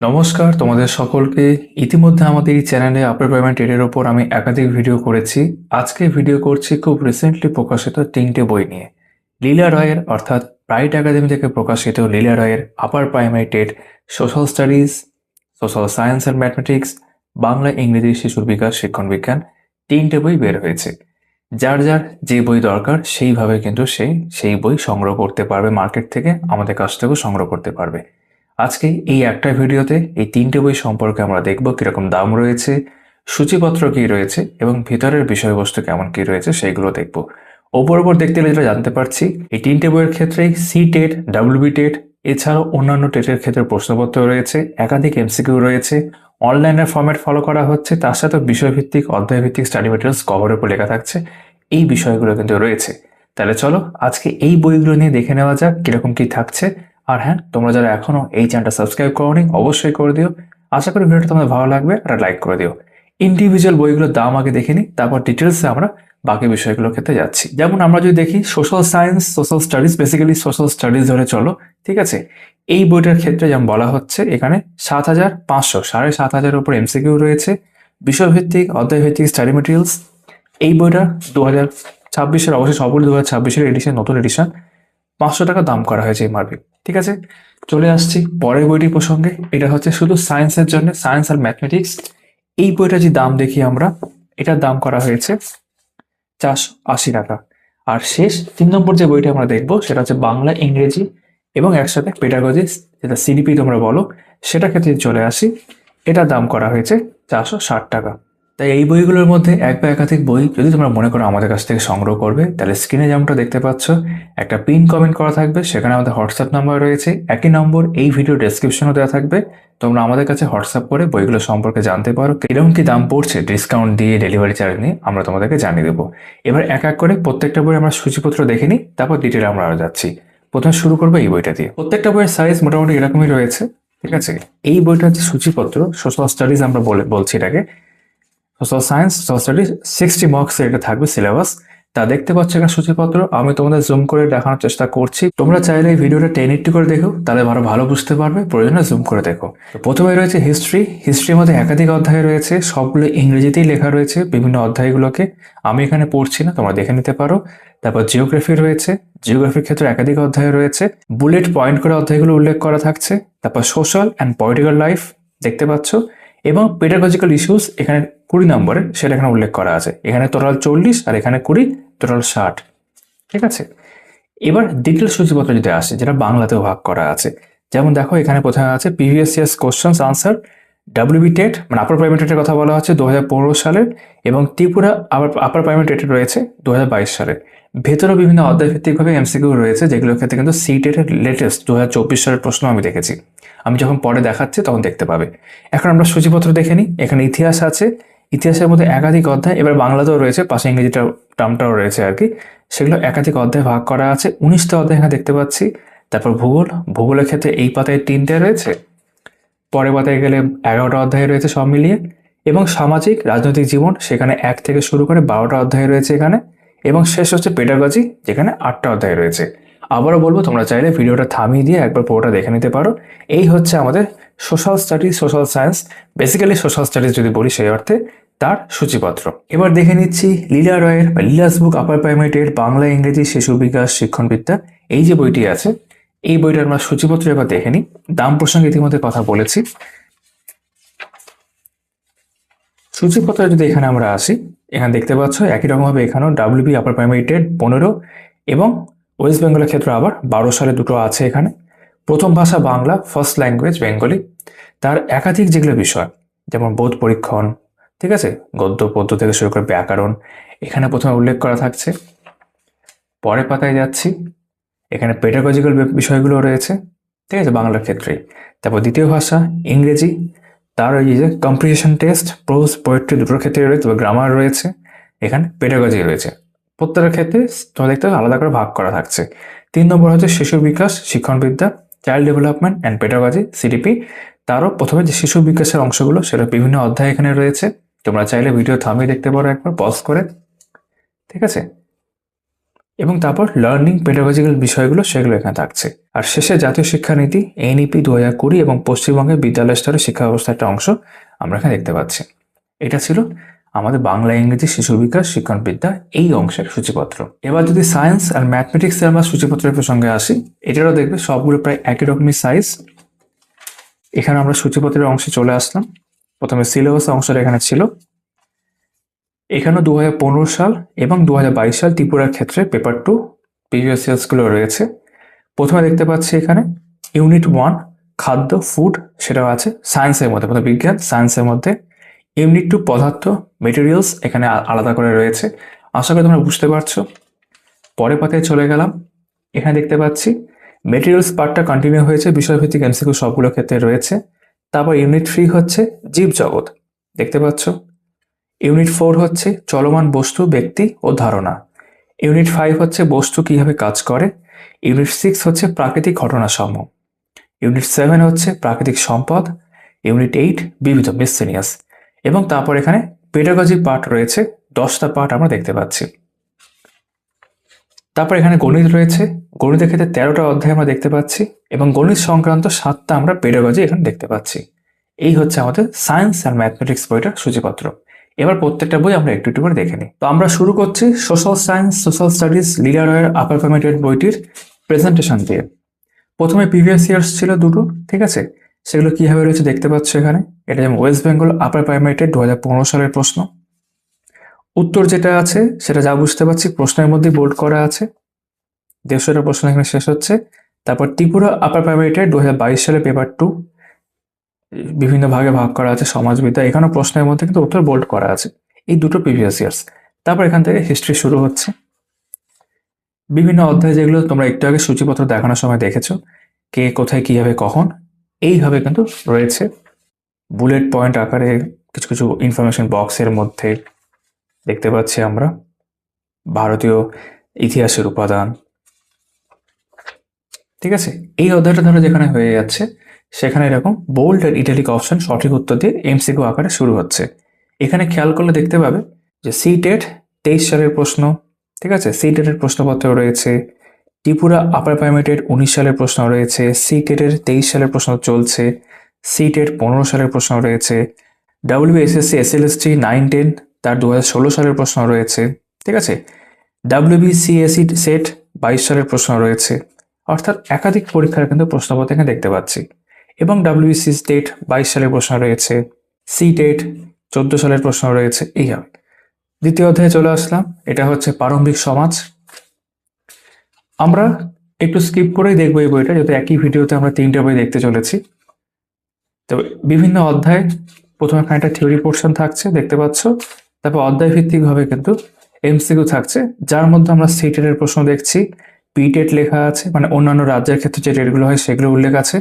নমস্কার তোমাদের সকলকে। ইতিমধ্যে আমাদের এই চ্যানেলে আপার প্রাইমারি টেটের ওপর আমি একাধিক ভিডিও করেছি। আজকে ভিডিও করছি খুব রিসেন্টলি প্রকাশিত তিনটে বই নিয়ে। লীলা রয়ের অর্থাৎ ব্রাইট একাডেমি থেকে প্রকাশিত লীলা রয়ের upper primary TET social studies, social science and mathematics, Bangla ইংরেজি শিশুর বিকাশ শিক্ষণ বিজ্ঞান, তিনটে বই বের হয়েছে। যার যার যে বই দরকার সেইভাবে কিন্তু সেই বই সংগ্রহ করতে পারবে, মার্কেট থেকে আমাদের কাছ থেকেও সংগ্রহ করতে পারবে। আজকে এই একটা ভিডিওতে এই তিনটে বই সম্পর্কে আমরা দেখব কিরকম দাম রয়েছে, সূচিপত্র কি রয়েছে এবং ভিতরের বিষয়বস্তু কেমন কি রয়েছে সেইগুলো দেখব। ওপর দেখতে গেলে যেটা জানতে পারছি, এই তিনটে বইয়ের ক্ষেত্রেই সি টেট, ডাব্লিউবি টেট এছাড়াও অন্যান্য টেটের ক্ষেত্রে প্রশ্নপত্র রয়েছে, একাধিক এমসিকিউ রয়েছে, অনলাইনের ফরম্যাট ফলো করা হচ্ছে, তার সাথে বিষয়ভিত্তিক অধ্যায়ভিত্তিক স্টাডি মেটেরিয়ালস কভারের উপর লেখা থাকছে। এই বিষয়গুলো কিন্তু রয়েছে। তাহলে চলো আজকে এই বইগুলো নিয়ে দেখে নেওয়া যাক কিরকম কি থাকছে। আর হ্যাঁ, তোমরা যারা এখনো এই চ্যানেলটা সাবস্ক্রাইব করোনি অবশ্যই করে দিও। আশা করি ভিডিওটা তোমাদের ভালো লাগবে, আর লাইক করে দিও। ইন্ডিভিজুয়াল বইগুলোর দাম আগে দেখে নিই, তারপর ডিটেলসে আমরা বাকি বিষয়গুলোর ক্ষেত্রে যাচ্ছি। যেমন আমরা যদি দেখি social science, social studies, basically social studies ধরে চলো, ঠিক আছে। এই বইটার ক্ষেত্রে যেমন বলা হচ্ছে এখানে 7,500, 7,500 উপর এমসিকিউ রয়েছে, বিষয়ভিত্তিক অধ্যায়ভিত্তিক স্টাডি মেটেরিয়ালস। এই বইটা 2026-এর, অবশ্যই সবগুলি 2026-এর এডিশন, নতুন এডিশন। 500 টাকা দাম করা হয়েছে এমআরপি। ঠিক আছে, চলে আসছি পরের বইটির প্রসঙ্গে। এটা হচ্ছে শুধু সায়েন্সের জন্য, সায়েন্স আর ম্যাথমেটিক্স। এই বইটা যে দাম দেখি আমরা, এটার দাম করা হয়েছে 480 টাকা। আর শেষ 3 নম্বর যে বইটা আমরা দেখবো সেটা হচ্ছে বাংলা ইংরেজি এবং একসাথে পেডাগজি, যেটা সিডিপি তোমরা বলো, সেটা ক্ষেত্রে চলে আসি। এটার দাম করা হয়েছে 460 টাকা। তাই এই বইগুলোর মধ্যে এক বা একাধিক বই যদি তোমরা মনে করো আমাদের কাছ থেকে সংগ্রহ করবে, তাহলে স্ক্রিনে যেমনটা দেখতে পাচ্ছ একটা পিন কমেন্ট করা থাকবে, সেখানে আমাদের হোয়াটসঅ্যাপ নাম্বার রয়েছে, একই নম্বর এই ভিডিও ডেসক্রিপশনও দেওয়া থাকবে। তোমরা আমাদের কাছে হোয়াটসঅ্যাপ করে বইগুলো সম্পর্কে জানতে পারো, কিরকম কি দাম পড়ছে, ডিসকাউন্ট দিয়ে, ডেলিভারি চার্জ নিয়ে আমরা তোমাদেরকে জানিয়ে দেবো। এবার এক এক করে প্রত্যেকটা বই আমরা সূচিপত্র দেখে নিই, তারপর ডিটেলে আমরা আরও যাচ্ছি। প্রথমে শুরু করবো এই বইটা দিয়ে। প্রত্যেকটা বইয়ের সাইজ মোটামুটি এরকমই রয়েছে, ঠিক আছে। এই বইটা হচ্ছে সূচিপত্র, সোশ্যাল স্টাডিজ আমরা বলছি এটাকে। সোশ্যাল সায়েন্স, সোশ্যাল স্টাডিজ 60 মার্কসের এটা থাকবে সিলেবাস। তা দেখতে পাচ্ছ এখানে সূচিপত্র, আমি তোমাদের জুম করে দেখানোর চেষ্টা করছি। তোমরা চাইলে এই ভিডিওটা 1080 করে দেখো, তাহলে ভালো বুঝতে পারবে, প্রয়োজনে জুম করে দেখো। প্রথমে রয়েছে হিস্ট্রি। হিস্ট্রির মধ্যে একাধিক অধ্যায় রয়েছে, সবগুলো ইংরেজিতেই লেখা রয়েছে বিভিন্ন অধ্যায়গুলোকে। আমি এখানে পড়ছি না, তোমরা দেখে নিতে পারো। তারপর জিওগ্রাফি রয়েছে, জিওগ্রাফির ক্ষেত্রে একাধিক অধ্যায় রয়েছে, বুলেট পয়েন্ট করে অধ্যায়গুলো উল্লেখ করা থাকছে। তারপর সোশ্যাল অ্যান্ড পলিটিক্যাল লাইফ দেখতে পাচ্ছ, এবং পেডাগজিক্যাল ইস্যুস এখানে 20 নম্বরে, সেটা এখানে উল্লেখ করা আছে। এখানে টোটাল 40 আর এখানে 20, টোটাল 60। ঠিক আছে, এবার ডিটেল সূচিপত্র যদি আসে, যেটা বাংলাতেও ভাগ করা আছে, যেমন দেখো এখানে প্রথমে আছে previous years questions answer, WB TET মানে আপার প্রাইমারি টেটের কথা বলা হচ্ছে 2015 সালের, এবং ত্রিপুরা আপার প্রাইমারি টেটের রয়েছে 2022 সালের। ভেতরে বিভিন্ন অধ্যায় ভিত্তিকভাবে এমসিকিউ রয়েছে, যেগুলোর ক্ষেত্রে কিন্তু সি টেটের লেটেস্ট 2024 সালের প্রশ্ন আমি দেখেছি। আমি যখন পরে দেখাচ্ছি তখন দেখতে পাবে। এখন আমরা সূচিপত্র দেখে নিই। এখানে ইতিহাস আছে, ইতিহাসের মধ্যে একাধিক অধ্যায়, এবার বাংলাতেও রয়েছে, পাশে ইংরেজি টার্মটাও রয়েছে আর কি। সেগুলো একাধিক অধ্যায় ভাগ করা আছে, 19টা অধ্যায় এখানে দেখতে পাচ্ছি। তারপর ভূগোলের ক্ষেত্রে এই পাতায় 3টে রয়েছে, পরের পাতায় গেলে 11টা অধ্যায় রয়েছে সব মিলিয়ে, এবং সামাজিক রাজনৈতিক জীবন সেখানে 1 থেকে শুরু করে 12টা অধ্যায় রয়েছে এখানে, এবং শেষ হচ্ছে পেডাগজি, যেখানে 8টা অধ্যায় রয়েছে। আবারও বলবো, তোমরা চাইলে ভিডিওটা থামিয়ে দিয়ে একবার পুরোটা দেখে নিতে পারো। এই হচ্ছে আমাদের social studies, social science, basically social studies যদি বলি সেই অর্থে, তার সূচিপত্র। এবার দেখে নিচ্ছি লীলা রয়ের বা লীলাস বুক আপার প্রাইমারি টেট বাংলা ইংরেজি শিশু বিকাশ শিক্ষণবিদ্যা, এই যে বইটি আছে, এই বইটার আমরা সূচিপত্র এবার দেখে নিই। দাম প্রসঙ্গে ইতিমধ্যে কথা বলেছি। সূচিপত্র যদি এখানে আমরা আসি, এখানে দেখতে পাচ্ছ একই রকমভাবে এখানেও ডাব্লিউবি আপার প্রাইমারি টেট 15, এবং ওয়েস্ট বেঙ্গলের ক্ষেত্রে আবার 12 সালে দুটো আছে এখানে। প্রথম ভাষা বাংলা, ফার্স্ট ল্যাঙ্গুয়েজ বেঙ্গলি। তার একাধিক যেগুলো বিষয়, যেমন বোধ পরীক্ষণ, ঠিক আছে, গদ্য পদ্য থেকে শুরু করে ব্যাকরণ, এখানে প্রথমে উল্লেখ করা থাকছে। পরের পাতায় যাচ্ছি, এখানে পেডাগজিক্যাল বিষয়গুলো রয়েছে, ঠিক আছে, বাংলার ক্ষেত্রেই। তারপর দ্বিতীয় ভাষা ইংরেজি, তার ওই যে কম্প্রিহেনশন টেস্ট, প্রোজ পোয়েট্রি দুটোর ক্ষেত্রে রয়েছে, তবে গ্রামার রয়েছে, এখানে পেডাগজি রয়েছে। প্রত্যেকের ক্ষেত্রে তোমার দেখতে আলাদা করে ভাগ করা থাকছে। 3 নম্বর হচ্ছে শিশু বিকাশ শিক্ষণবিদ্যা, child development and pedagogy CDP. তারও প্রথমে যে শিশু বিকাশের অংশগুলো, সেটা বিভিন্ন অধ্যায় এখানে রয়েছে। তোমরা চাইলে ভিডিও থামিয়ে দেখতে পারো একবার পজ করে, ঠিক আছে। এবং তারপর লার্নিং পেডাগজিক্যাল বিষয়গুলো সেগুলো এখানে থাকছে। আর শেষে জাতীয় শিক্ষানীতি এনইপি 2020 এবং পশ্চিমবঙ্গের বিদ্যালয় স্তরের শিক্ষা ব্যবস্থার একটা অংশ আমরা এখানে দেখতে পাচ্ছি। এটা ছিল আমাদের বাংলা ইংরেজি শিশু বিকাশ শিক্ষণবিদ্যা এই অংশের সূচিপত্র। এবার যদি সায়েন্স আর ম্যাথমেটিক্স আমরা সূচিপত্রের প্রসঙ্গে আসি, এটারও দেখবে সবগুলো প্রায় একই রকমই সাইজ। এখানে আমরা সূচিপত্রের অংশে চলে আসলাম। প্রথমে সিলেবাস অংশটা এখানে ছিল। এখানেও 2015 সাল এবং 2022 সাল ত্রিপুরার ক্ষেত্রে পেপার 2 প্রিভিয়াস ইয়ার্সগুলো রয়েছে। প্রথমে দেখতে পাচ্ছি এখানে ইউনিট 1 খাদ্য ফুড, সেটাও আছে সায়েন্সের মধ্যে, প্রথমে বিজ্ঞান সায়েন্সের মধ্যে। ইউনিট 2 পদার্থ মেটেরিয়ালস এখানে আলাদা করে রয়েছে। আশা করি তোমরা বুঝতে পারছো। পরের পাতায় চলে গেলাম। এখানে দেখতে পাচ্ছি মেটেরিয়ালস পার্টটা কন্টিনিউ হয়েছে, বিষয়ভিত্তিক এমসিকিউ সবগুলো ক্ষেত্রে রয়েছে। তারপর ইউনিট 3 হচ্ছে জীবজগৎ, দেখতে পাচ্ছ। ইউনিট 4 হচ্ছে চলমান বস্তু ব্যক্তি ও ধারণা। ইউনিট 5 হচ্ছে বস্তু কিভাবে কাজ করে। ইউনিট 6 হচ্ছে প্রাকৃতিক ঘটনাসমূহ। ইউনিট 7 হচ্ছে প্রাকৃতিক সম্পদ। ইউনিট 8 বিবিধ মিসসেলিয়াস। এবং তারপর এখানে পেডাগজি পার্ট রয়েছে, 10টা পার্ট আমরা দেখতে পাচ্ছি। তারপর এখানে গণিত রয়েছে, গণিতের ক্ষেত্রে 13টা অধ্যায় আমরা দেখতে পাচ্ছি এবং গণিত সংক্রান্ত 7টা আমরা পেডাগজি এখানে দেখতে পাচ্ছি। এই হচ্ছে আমাদের সায়েন্স আর ম্যাথমেটিক্স বইটার সূচিপত্র। এবার প্রত্যেকটা বই আমরা একটু একটু করে দেখে নিই। তো আমরা শুরু করছি সোশ্যাল সায়েন্স সোশ্যাল স্টাডিজ লীলা রয়ের আপার প্রাইমারি বইটির প্রেজেন্টেশন দিয়ে। প্রথমে প্রিভিয়াস ইয়ার্স ছিল দুটো, ঠিক আছে, সেগুলো কিভাবে রয়েছে দেখতে পাচ্ছ এখানে। এটা যেমন ওয়েস্ট বেঙ্গল আপার প্রাইমারি 2015 সালের প্রশ্ন। উত্তর যেটা আছে সেটা যা বুঝতে পারছি প্রশ্নের মধ্যে বোল্ড করা আছে। 150টা প্রশ্ন এখানে শেষ হচ্ছে। তারপর ত্রিপুরা আপার প্রাইমারি 2022 সালে পেপার 2 বিভিন্ন ভাগে ভাগ করা আছে, সমাজবিদ্যা, এখানেও প্রশ্নের মধ্যে কিন্তু উত্তর বোল্ড করা আছে। এই দুটো প্রিভিয়াস ইয়ার্স। তারপর এখান থেকে হিস্ট্রি শুরু হচ্ছে। বিভিন্ন অধ্যায় যেগুলো তোমরা একটু আগে সূচিপত্র দেখানোর সময় দেখেছো, কে কোথায় কিভাবে কখন, এইভাবে কিন্তু রয়েছে বুলেট পয়েন্ট আকারে কিছু কিছু ইনফরমেশন বক্সের মধ্যে দেখতে পাচ্ছি আমরা ভারতীয় ইতিহাসের উপাদান, ঠিক আছে। এই অধ্যায়টা ধরো যেখানে হয়ে যাচ্ছে সেখানে এরকম বোল্ড আর ইটালিক অপশন সঠিক উত্তর দিয়ে এমসিকিউ আকারে শুরু হচ্ছে। এখানে খেয়াল করলে দেখতে পাবে যে সিটেট 23 সালের প্রশ্ন, ঠিক আছে, সিটেটের প্রশ্নপত্র রয়েছে। ত্রিপুরা আপার প্রাইমারি 19 সালের প্রশ্ন রয়েছে। সিটেটের 23 সালের প্রশ্ন চলছে। সিটেট 15 সালের প্রশ্ন রয়েছে। ডাব্লিউবিএসএসসি এসএলএসটি 9-10 তার 2016 সালের প্রশ্ন রয়েছে, ঠিক আছে। ডাব্লিউবিসিএসসি সেট 22 সালের প্রশ্ন রয়েছে। অর্থাৎ একাধিক পরীক্ষার কিন্তু প্রশ্নপত্র এখানে দেখতে পাচ্ছি। এবং ডাব্লিউবিসি টেট 22 সালের প্রশ্ন রয়েছে। সি টেট 14 সালের প্রশ্ন রয়েছে। এইভাবে দ্বিতীয় অধ্যায়ে চলে আসলাম। এটা হচ্ছে প্রারম্ভিক সমাজ। আমরা একটু স্কিপ করেই দেখবো এই বইটা, যেহেতু একই ভিডিওতে আমরা 3টে বই দেখতে চলেছি। তো বিভিন্ন অধ্যায় প্রথমে এখানে একটা থিওরি পোর্শন থাকছে দেখতে পাচ্ছ। তারপর অধ্যায় ভিত্তিক ভাবে কিন্তু এমসিকিউ থাকছে, যার মধ্যে আমরা সি টেটের প্রশ্ন দেখছি। পি টেট লেখা আছে, মানে অন্যান্য রাজ্যের ক্ষেত্রে যে টেটগুলো হয় সেগুলো উল্লেখ আছে।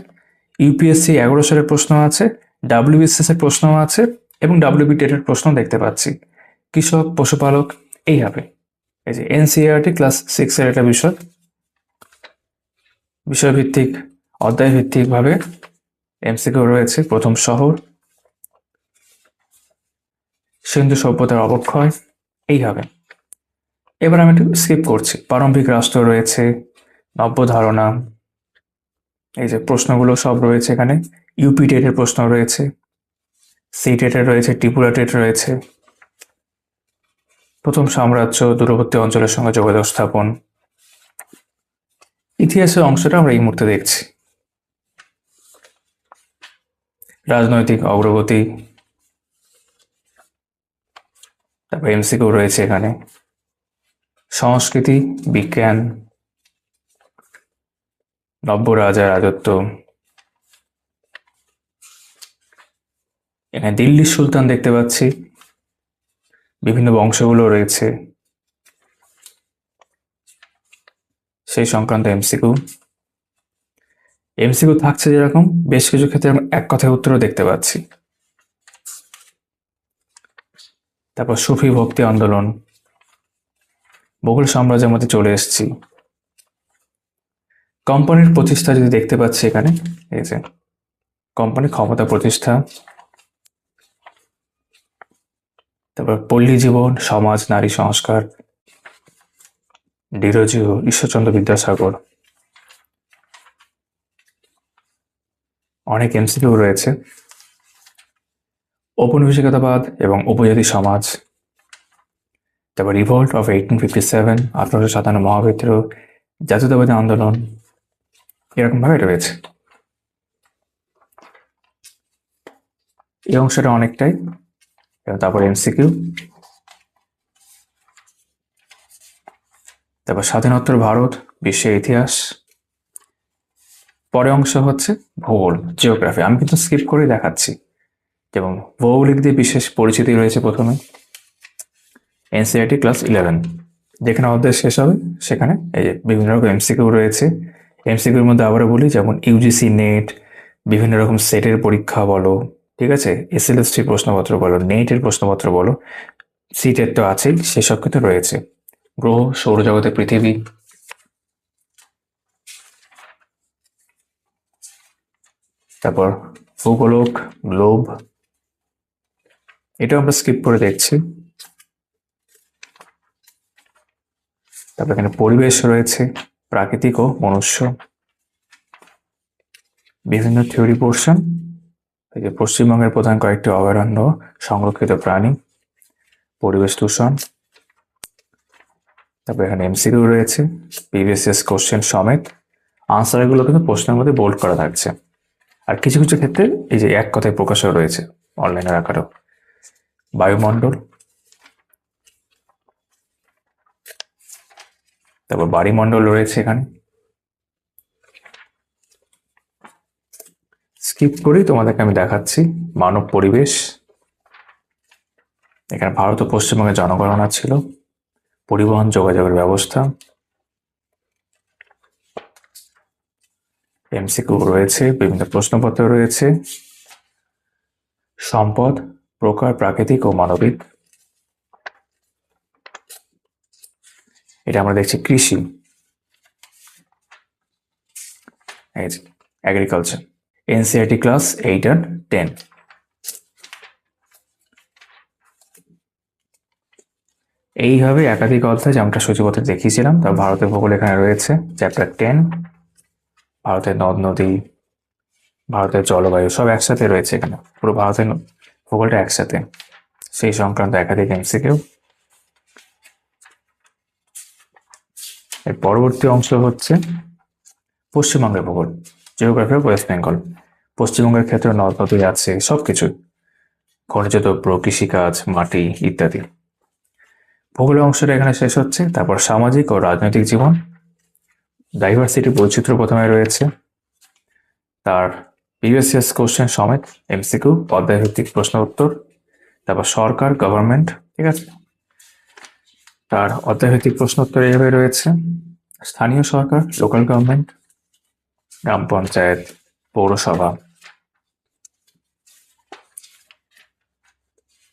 ইউপিএসসি 11 সালের প্রশ্ন আছে। ডাব্লিউবিসিএস এর প্রশ্ন আছে এবং ডাব্লিউবি টেটের প্রশ্ন দেখতে পাচ্ছি। কৃষক পশুপালক এইভাবে। এই যে এনসিইআরটি ক্লাস 6 এর একটা বিষয়ভিত্তিক অধ্যায় ভিত্তিক ভাবে এমসিকিউ রয়েছে। প্রথম শহর, সিন্ধু সভ্যতার অবক্ষয়, এইভাবে। এবার আমি একটু স্কিপ করছি। প্রারম্ভিক রাষ্ট্র রয়েছে, নব্য ধারণা, এই যে প্রশ্নগুলো সব রয়েছে এখানে। ইউপি টেটের প্রশ্ন রয়েছে, সি টেটের রয়েছে, ত্রিপুরা টেট রয়েছে। প্রথম সাম্রাজ্য, দূরবর্তী অঞ্চলের সঙ্গে যোগাযোগ স্থাপন। ইতিহাসের অংশটা আমরা এই মুহূর্তে দেখছি। রাজনৈতিক অগ্রগতি, তারপর এমসিকিউ রয়েছে এখানে। সংস্কৃতি, বিজ্ঞান, নব্য রাজার রাজত্ব, এখানে দিল্লির সুলতান দেখতে পাচ্ছি, বিভিন্ন বংশগুলো রয়েছে, সেই সংক্রান্ত এমসিকিউ থাকছে যেরকম, বেশ কিছু ক্ষেত্রে আমরা এক কথায় উত্তরও দেখতে পাচ্ছি। তারপর সুফি ভক্তি আন্দোলন, মোগল সাম্রাজ্যের মধ্যে চলে এসেছি। কোম্পানির প্রতিষ্ঠা যদি দেখতে পাচ্ছি এখানে, এই যে কোম্পানি ক্ষমতা প্রতিষ্ঠা। তারপর পল্লী জীবন, সমাজ, নারী সংস্কার, ডিরোজি ও ঈশ্বরচন্দ্র বিদ্যাসাগর। অনেক এমসিকিউ রয়েছে। ঔপনিবেশিকতাবাদ এবং উপজাতি সমাজ, তারপর রিভল্ট অফ 1857, 1857 মহাবিদ্রোহ, জাতীয়তাবাদী আন্দোলন, এরকম ভাবে রয়েছে। এই অংশটা অনেকটাই। তারপর এমসিকিউ, তারপর স্বাধীনোত্তর ভারত, বিশ্বের ইতিহাস। পরের অংশ হচ্ছে ভূগোল, জিওগ্রাফি। আমি কিন্তু স্কিপ করে দেখাচ্ছি। যেমন ভৌগোলিকদের বিশেষ পরিচিতি রয়েছে প্রথমে, এনসিইআরটি ক্লাস 11। যেখানে অধ্যায় শেষ হবে সেখানে এই যে বিভিন্ন রকম এমসিকিউ রয়েছে। এমসিকিউর মধ্যে আবারও বলি, যেমন ইউজিসি নেট, বিভিন্ন রকম সেটের পরীক্ষা বলো, ঠিক আছে, এসএলএসটির প্রশ্নপত্র বলো, নেটের প্রশ্নপত্র বলো, সিটের তো আছেই, সেসব কিন্তু রয়েছে। গ্রহ, সৌরজগতে পৃথিবী, তারপর ভূগোলক, গ্লোব, এটাও আমরা স্কিপ করে দেখছি। তারপর এখানে পরিবেশ রয়েছে, প্রাকৃতিক ও মনুষ্য, বিভিন্ন থিওরি পোর্শন, এই যে পশ্চিমবঙ্গের প্রধান কয়েকটি অভয়ারণ্য, সংরক্ষিত প্রাণী, পরিবেশ দূষণ। তারপর এখানে এমসিকিউ রয়েছে, প্রিভিয়াস কোশ্চেন সমেত। আনসারগুলো কিন্তু প্রশ্নের মধ্যে বোল্ড করা থাকছে। আর কিছু কিছু ক্ষেত্রে এই যে এক কথায় প্রকাশও রয়েছে অনলাইনের আকারেও। বায়ুমণ্ডল, তারপর বাড়িমণ্ডল রয়েছে এখানে। স্কিপ করেই তোমাদেরকে আমি দেখাচ্ছি মানব পরিবেশ। এখানে ভারত ও পশ্চিমবঙ্গের জনগণনা ছিল, পরিবহন যোগাযোগের ব্যবস্থা, এমসিকিউ রয়েছে, বিভিন্ন প্রশ্নপত্র রয়েছে, সম্পদ, প্রকার প্রাকৃতিক ও মানবিক। এটা আমরা দেখছি কৃষি, এগ্রিকালচার, এনসিইআরটি ক্লাস 8 আর 10। এইভাবে একাধিক অধ্যায় যেমনটা সূচিপত্রে দেখিয়েছিলাম। তার ভারতের ভূগোল এখানে রয়েছে, চ্যাপ্টার 10, ভারতের নদ নদী, ভারতের জলবায়ু, সব একসাথে রয়েছে এখানে, পুরো ভারতের ভূগোলটা একসাথে, সেই সংক্রান্ত একাধিক এমসিকিউ। এর পরবর্তী অংশ হচ্ছে পশ্চিমবঙ্গের ভূগোল, জিওগ্রাফি অফ ওয়েস্ট বেঙ্গল। পশ্চিমবঙ্গের ক্ষেত্রে নদ নদী আছে, সবকিছু, খনিজ দ্রব্য, কৃষিকাজ, মাটি ইত্যাদি। ভূগোলের অংশটা এখানে শেষ হচ্ছে। তারপর সামাজিক ও রাজনৈতিক জীবন, ডাইভার্সিটি, বৈচিত্র্য প্রথমে রয়েছে, তার প্রিভিয়াস কোশ্চেন সমেত এমসিকিউ, অধ্যায় ভিত্তিক প্রশ্ন উত্তর। তারপর সরকার, গভর্নমেন্ট, ঠিক আছে, তার অধ্যায় ভিত্তিক প্রশ্ন উত্তর এইভাবে রয়েছে। স্থানীয় সরকার, লোকাল গভর্নমেন্ট, গ্রাম পঞ্চায়েত, পৌরসভা।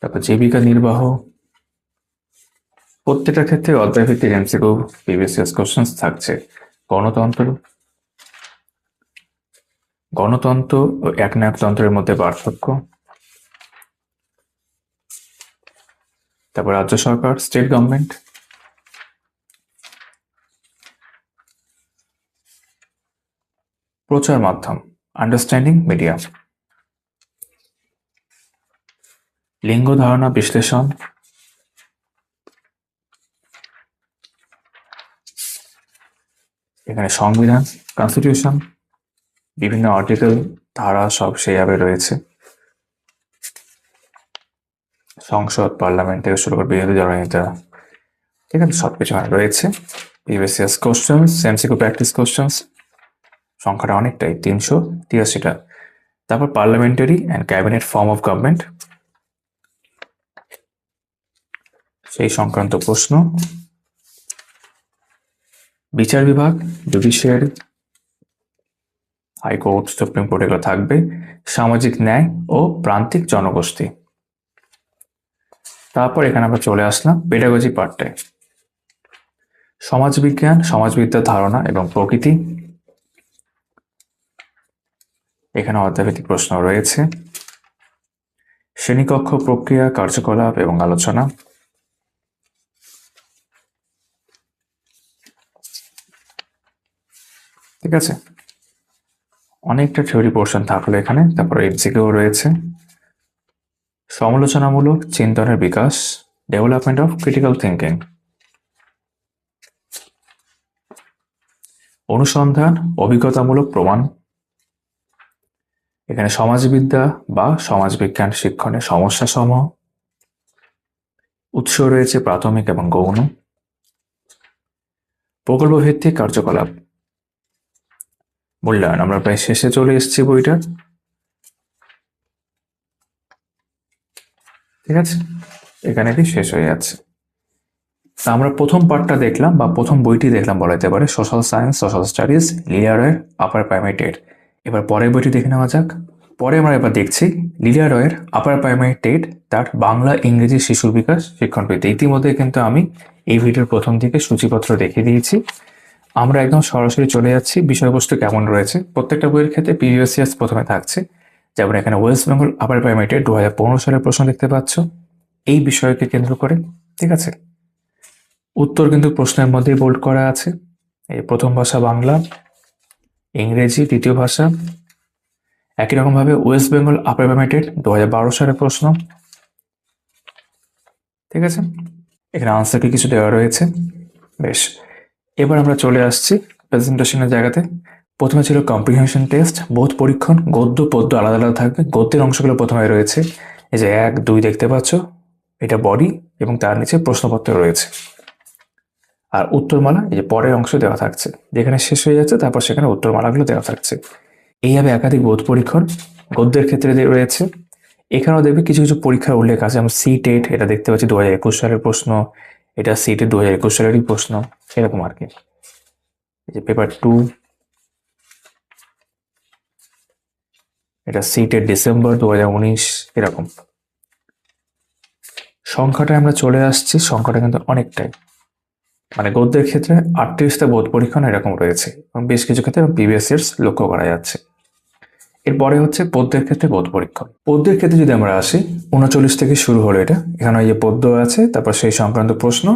তারপর জীবিকা নির্বাহ, প্রত্যেকটা ক্ষেত্রে অধ্যায় ভিত্তিক এমসিকিউ, প্রিভিয়াস কোশ্চেন থাকছে। গণতন্ত্র, গণতন্ত্র ও একনায়কতন্ত্রের মধ্যে পার্থক্য। তারপর রাজ্য সরকার, স্টেট গভর্নমেন্ট। প্রচার মাধ্যম, আন্ডারস্ট্যান্ডিং মিডিয়া। লিঙ্গ ধারণা বিশ্লেষণ। এখানে সংবিধান, কনস্টিটিউশন, বিভিন্ন আর্টিকেল, ধারা, সব সেইভাবে রয়েছে। সংসদ, পার্লামেন্ট থেকে শুরু করে বিরোধী দলনেতা, ঠিক আছে, সবকিছু রয়েছে। Previous questions, MCQ practice questions, সংখ্যাটা অনেকটাই, 383টা। তারপর parliamentary and cabinet form of government, সেই সংক্রান্ত প্রশ্ন। বিচার বিভাগ, জুডিশিয়ারি, হাইকোর্ট, সুপ্রিম কোর্ট, এগুলো থাকবে। সামাজিক ন্যায় ও প্রান্তিক জনগোষ্ঠী। তারপর এখানে আমরা চলে আসলাম পেডাগজি পার্টে, সমাজবিজ্ঞান, সমাজবিদ্যার ধারণা এবং প্রকৃতি। এখানে অধ্যায়ভিত্তিক প্রশ্ন রয়েছে। শ্রেণীকক্ষ, প্রক্রিয়া, কার্যকলাপ এবং আলোচনা। ঠিক আছে, অনেকটা থিওরি পোর্শন থাকলো এখানে। তারপরে এমসিকিউ রয়েছে, সমালোচনামূলক চিন্তনের বিকাশ, ডেভেলপমেন্ট অফ ক্রিটিক্যাল থিঙ্কিং, অনুসন্ধান, অভিজ্ঞতামূলক প্রমাণ, এখানে সমাজবিদ্যা বা সমাজবিজ্ঞান শিক্ষণের সমস্যা সমূহ, উৎস রয়েছে প্রাথমিক এবং গৌণ, প্রকল্প ভিত্তিক কার্যকলাপ, মূল্যায়ন। আমরা প্রায় শেষে চলে এসেছি বইটার। ঠিক আছে, এখানে কি শেষ হয়ে যাচ্ছে। তা আমরা প্রথম পার্টটা দেখলাম বা প্রথম বইটি দেখলাম বলা যেতে পারে, social science social studies, Lilia রয়ের আপার প্রাইমারি টেট। এবার পরের বইটি দেখে নেওয়া যাক। পরে আমরা এবার দেখছি লিলিয়া রয়ের আপার প্রাইমারি টেট, তার বাংলা ইংরেজি শিশুর বিকাশ শিক্ষণবৃত্তি। ইতিমধ্যে কিন্তু আমি এই ভিডিওর প্রথম দিকে সূচিপত্র দেখিয়ে দিয়েছি। আমরা একদম সরাসরি চলে যাচ্ছি বিষয়বস্তু কেমন রয়েছে। প্রত্যেকটা বইয়ের ক্ষেত্রে প্রিভিয়াস ইয়ার্স প্রথমে থাকছে, যেমন এখানে West Bengal upper primary TET 2015 সালের প্রশ্ন দেখতে পাচ্ছ এই বিষয়কে কেন্দ্র করে। ঠিক আছে, উত্তর কিন্তু প্রশ্নের মধ্যেই বোল্ড করা আছে। এই প্রথম ভাষা বাংলা, ইংরেজি দ্বিতীয় ভাষা। একই রকমভাবে West Bengal upper primary TET 2012 সালের প্রশ্ন। ঠিক আছে, এখানে আনসারকে কিছু দেওয়া রয়েছে। বেশ, এবার আমরা চলে আসছি প্রেজেন্টেশনের জায়গাতে। প্রথমে ছিল কম্প্রিহেনশন টেস্ট, বোধ পরীক্ষণ। গদ্য পদ্য আলাদা আলাদা থাকবে। গদ্যের অংশগুলো প্রথমে রয়েছে, এই যে 1, 2 দেখতে পাচ্ছ, এটা বডি এবং তার নিচে প্রশ্নপত্র রয়েছে। আর উত্তরমালা এই যে পরের অংশ দেওয়া থাকছে, যেখানে শেষ হয়ে যাচ্ছে তারপর সেখানে উত্তরমালাগুলো দেওয়া থাকছে। এইভাবে একাধিক বোধ পরীক্ষণ গদ্যের ক্ষেত্রে রয়েছে। এখানেও দেখবে কিছু কিছু পরীক্ষার উল্লেখ আছে, যেমন সি টেট, এটা দেখতে পাচ্ছি 2021 সালের প্রশ্ন, এটা সি টেট 2021 সালেরই প্রশ্ন, এরকম আর কি। এই যে পেপার 2, এটা সি টেট ডিসেম্বর 2019, এরকম। সংখ্যাটা আমরা চলে আসছি, সংখ্যাটা কিন্তু অনেকটাই, মানে গদ্যের ক্ষেত্রে 38টা বোধ পরীক্ষণ এরকম রয়েছে এবং বেশ কিছু ক্ষেত্রে প্রিভিয়াস ইয়ার্স লক্ষ্য করা যাচ্ছে। এরপরে হচ্ছে পদ্যের ক্ষেত্রে বোধ পরীক্ষণ। পদ্যের ক্ষেত্রে যদি আমরা আসি, 39 থেকে শুরু হলো এটা। এখানে এই যে পদ্য আছে, তারপর সেই সংক্রান্ত প্রশ্ন,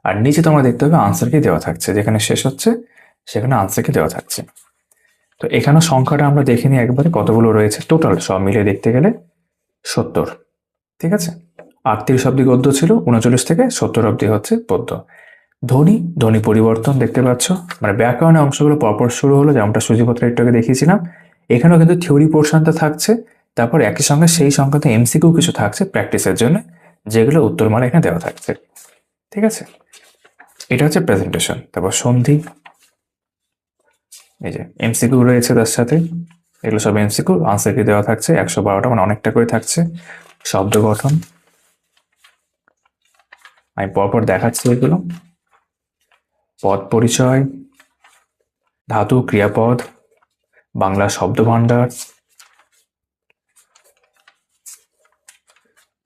আর নিচে তোমরা দেখতে হবে আনসার কি দেওয়া থাকছে, যেখানে শেষ হচ্ছে সেখানে আনসার কি দেওয়া থাকছে। তো এখানে সংখ্যাটা আমরা দেখে নিই একবারে কতগুলো রয়েছে। টোটাল সব মিলিয়ে দেখতে গেলে 70। ঠিক আছে, 38 অব্দি গদ্য ছিল, 39 থেকে 70 অব্দি হচ্ছে পদ্য। ধ্বনি, ধ্বনি পরিবর্তন দেখতে পাচ্ছ, মানে ব্যাকরণের অংশগুলো পরপর শুরু হলো, যেমনটা সূচিপত্র একটু আগে দেখিয়েছিলাম। এখানেও কিন্তু থিওরি পোর্শনটা থাকছে, তারপর একই সঙ্গে সেই সংক্রান্ত এমসিকিউ কিছু থাকছে প্র্যাকটিসের জন্য, যেগুলো উত্তরমালা এখানে দেওয়া থাকছে। ঠিক আছে, এটা হচ্ছে প্রেজেন্টেশন। তারপর সন্ধি, এই যে এমসিকিউ রয়েছে তার সাথে, এগুলো সব এমসিকিউ, আনসার কি দেওয়া থাকছে 112টা, মানে অনেকটা করে থাকছে। শব্দ গঠন আমি পরপর দেখাচ্ছি এগুলো। পদ পরিচয়, ধাতু ক্রিয়াপদ, বাংলা শব্দভাণ্ডার,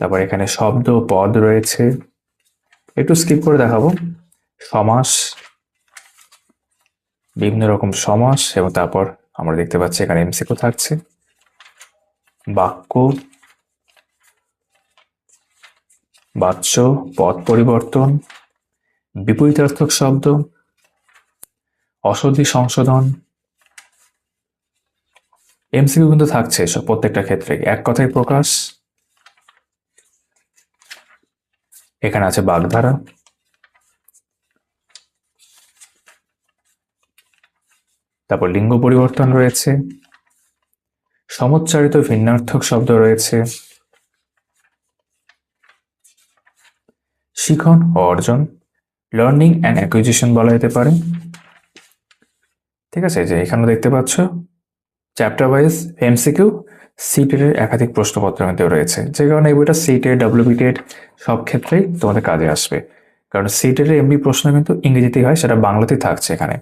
তারপর এখানে শব্দ পদ রয়েছে, একটু স্কিপ করে দেখাবো। সমাস, বিভিন্ন রকম সমাস, এবং তারপর আমরা দেখতে পাচ্ছি এখানে এমসিকিউ থাকছে। বাক্য, বাচ্য, পদ পরিবর্তন, বিপরীতার্থক শব্দ, অসদ্ধি সংশোধন। এমসিকিউ কিন্তু থাকছে এসব প্রত্যেকটা ক্ষেত্রে। এক কথায় প্রকাশ, এখানে আছে বাগধারা, তারপর লিঙ্গ পরিবর্তন রয়েছে, সমুচ্চারিত ভিন্নার্থক শব্দ রয়েছে, শিখন ও অর্জন, লার্নিং অ্যান্ড অ্যাকুইজিশন বলা যেতে পারে। ঠিক আছে, যে এখানে দেখতে পাচ্ছ চ্যাপ্টার ওয়াইজ এমসিকিউ সিটেটের একাধিক প্রশ্নপত্রের মধ্যে রয়েছে, যে কারণে এই বইটা সিটেট ডাব্লিউবিটেট সব ক্ষেত্রেই তোমাদের কাজে আসবে। কারণ সিটেটের এমবি প্রশ্ন কিন্তু ইংরেজিতেই হয়, সেটা বাংলাতেই থাকছে এখানে।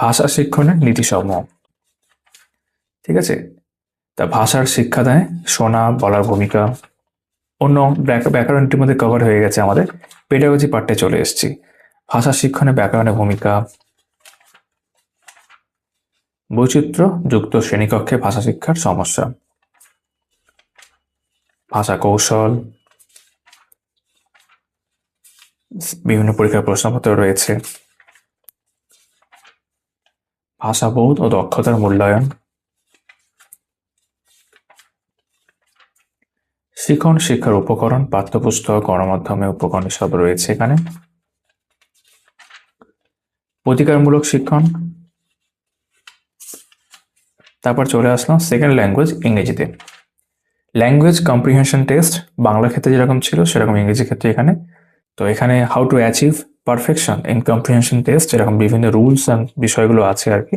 ভাষা শিক্ষণের নীতিসমূহ। ঠিক আছে, তা ভাষার শিক্ষা দেয়, শোনা বলার ভূমিকা। অন্য ব্যাকরণটির মধ্যে কভার হয়ে গেছে আমাদের, পেডাগজি পার্টে চলে এসেছি। ভাষা শিক্ষণে ব্যাকরণের ভূমিকা, বৈচিত্র্য যুক্ত শ্রেণীকক্ষে ভাষা শিক্ষার সমস্যা, ভাষা কৌশল, বিভিন্ন পরীক্ষার প্রশ্নপত্র রয়েছে। ভাষাবোধ ও দক্ষতার মূল্যায়ন, শিখন শিক্ষার উপকরণ, পাঠ্যপুস্তক, গণমাধ্যমে উপকরণ সব রয়েছে এখানে। প্রতিকারমূলক শিক্ষণ। তারপর চলে আসলাম সেকেন্ড ল্যাঙ্গুয়েজ, ইংরেজিতে। ল্যাঙ্গুয়েজ কম্প্রিহেনশন টেস্ট বাংলা ক্ষেত্রে যেরকম ছিল সেরকম ইংরেজি ক্ষেত্রে এখানে। তো এখানে how to achieve perfection in comprehension test এরকম বিভিন্ন রুলস অ্যান্ড বিষয়গুলো আছে আর কি।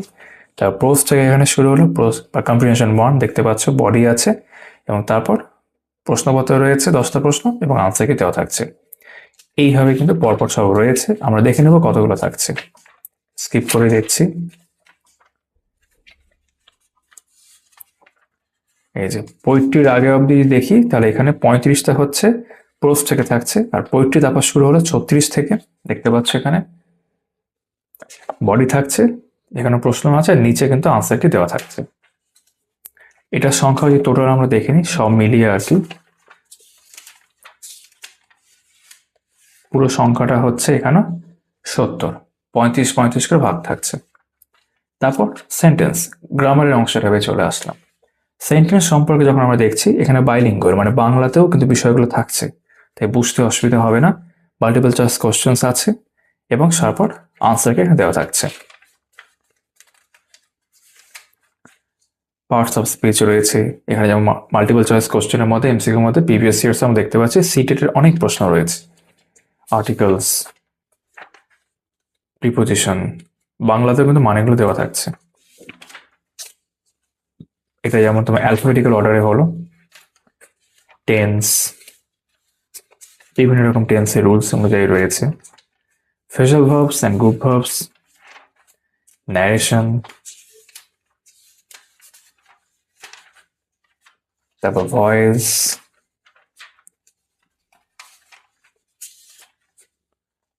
তা প্রোজ থেকে এখানে শুরু হলো, প্রোজ বা কম্প্রিহেনশন 1 দেখতে পাচ্ছ, বডি আছে এবং তারপর প্রশ্নপত্র রয়েছে 10টা প্রশ্ন এবং আনসার কি দেওয়া থাকছে। এইভাবে কিন্তু পরপর সব রয়েছে, আমরা দেখে নেব কতগুলো থাকছে। স্কিপ করে দিচ্ছি। এই যে পোয়েট্রির আগে অবধি দেখি তাহলে এখানে 35টা হচ্ছে প্রোজ থেকে থাকছে, আর পোয়েট্রি তারপর শুরু হলো 36 থেকে, দেখতে পাচ্ছ এখানে বডি থাকছে, এখানে প্রশ্ন আছে, নিচে কিন্তু আনসারটি দেওয়া থাকছে। এটার সংখ্যা যদি টোটাল আমরা দেখিনি সব মিলিয়ে আর কি, পুরো সংখ্যাটা হচ্ছে এখানে 70, 35 করে ভাগ থাকছে। তারপর সেন্টেন্স, গ্রামারের অংশটা চলে আসলাম। সেন্টেন্স সম্পর্কে যখন আমরা দেখছি এখানে বাইলিঙ্গুয়াল মানে বাংলাতেও কিন্তু বিষয়গুলো থাকছে, তাই বুঝতে অসুবিধা হবে না। মাল্টিপল চয়েস কোশ্চেন্স আছে এবং তারপর আনসারকে এখানে দেওয়া থাকছে। পার্টস অফ স্পিচ রয়েছে এখানে, যেমন মাল্টিপল চয়েস কোশ্চেনের মধ্যে এমসিকিউর মধ্যে প্রিভিয়াস ইয়ার্স আমরা দেখতে পাচ্ছি সিটেটের অনেক প্রশ্ন রয়েছে। আর্টিকেলস, প্রিপোজিশন, বাংলাতেও কিন্তু মানেগুলো দেওয়া থাকছে। এটা যেমন তোমার অ্যালফাবেটিক্যাল অর্ডারে হলো, টেন্স, বিভিন্ন রকম টেন্সের রুলস অনুযায়ী রয়েছে, phrasal verbs and group verbs, narration, তারপর ভয়েস,